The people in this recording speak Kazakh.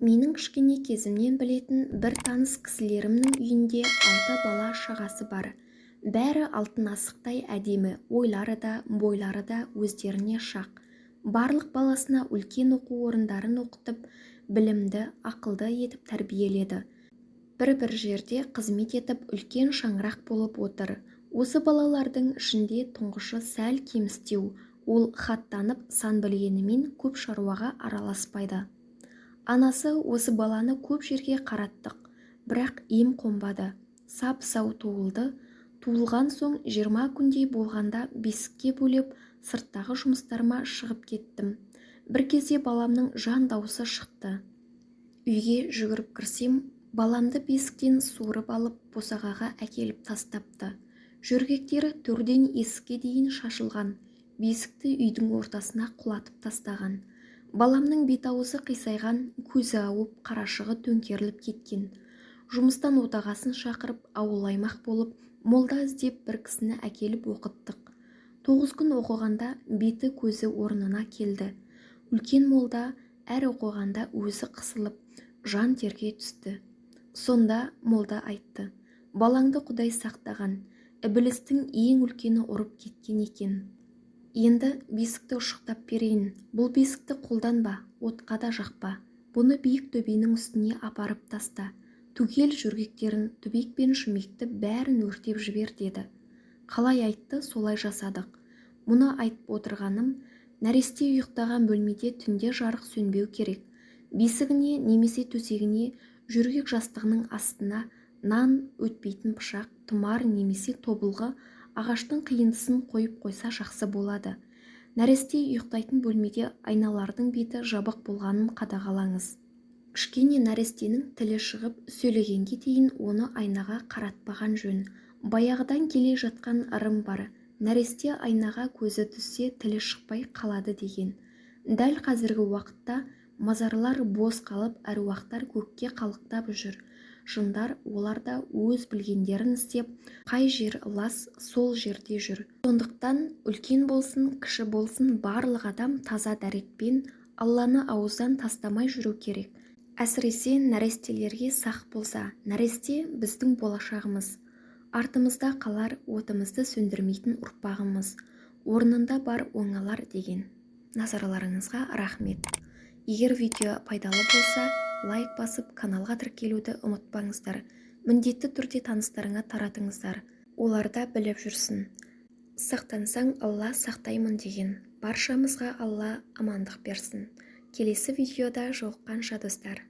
Менің кішкене кезімнен білетін бір таныс кісілерімнің үйінде 6 бала шағасы бар. Бәрі алтын асықтай әдемі, ойлары да, бойлары да өздеріне шақ. Барлық баласына үлкен оқу орындарын оқытып, білімді, ақылды етіп тәрбиеледі. Бір жерде қызмет етіп үлкен шаңырақ болып отыр. Осы балалардың ішінде тұңғышы сәл кемістеу, ол хаттанып сан білгенімен көп шаруаға араласпайды. Анасы осы баланы көп жерге қараттық, бірақ ем қонбады. Сап-сау туылды. Туылған соң 20 күндей болғанда бесікке бөлеп, сырттағы жұмыстарыма шығып кеттім. Бір кезде баламның жан дауысы шықты. Үйге жүгіріп кірсем, баламды бесіктен суырып алып босағаға әкеліп тастапты. Жөргектері төрден есікке дейін шашылған, бесікті үйдің ортасына құлатып тастаған. Баламның бет-аузы қисайған, көзі ауып, қарашығы төңкеріліп кеткен. Жұмыстан отағасын шақырып, ауыл-аймақ болып, молда іздеп бір кісіні әкеліп оқыттық. 9 күн оқығанда беті көзі орнына келді. Үлкен молда әр оқығанда өзі қысылып, жан терге түсті. Сонда молда айтты: балаңды Құдай сақтаған, ібілістің ең үлкені ұрып кеткен екен. Енді бесікті ұшықтап берейін. Бұл бесікті қолданба, отқа да жақпа. Бұны биік төбенің үстіне апарып таста. Түгел жөргектерін, түбек пен шүмекті бәрін өртеп жібер деді. Қалай айтты, солай жасадық. Мұны айтып отырғаным, нәресте ұйықтаған бөлмеде түнде жарық сөнбеу керек. Бесігіне немесе төсегіне, жөргек жастығының астына нан өтпейтін пышақ, тұмар немесе тобылғы, ағаштың қиындысын қойып қойса жақсы болады. Нәресте ұйықтайтын бөлмеде айналардың беті жабық болғанын қадағалаңыз. Кішкене нәрестенің тілі шығып сөйлегенге дейін оны айнаға қаратпаған жөн. Баяғыдан келе жатқан ырым бар. Нәресте айнаға көзі түссе тілі шықпай қалады деген. Дәл қазіргі уақытта мазарлар бос қалып, әруақтар көкке қалықтап жүр. Жындар оларда өз білгендерін істеп, қай жер лас, сол жерде жүр. Сондықтан үлкен болсын, кіші болсын, барлық адам таза дәретпен Алланы ауыздан тастамай жүру керек. Әсіресе нәрестелерге сақ болса, нәресте біздің болашағымыз. Артымызда қалар отымызды сөндірмейтін ұрпағымыз. Орнында бар оңалар деген. Назарларыңызға рахмет. Егер видео пайдалы болса, лайк басып, каналға тіркелуді ұмытпаңыздар. Міндетті түрде таныстарыңа таратыңыздар. Олар да біліп жүрсін. Сақтансаң, Алла сақтаймын деген. Баршамызға Алла амандық берсін. Келесі видеода жолыққанша достар.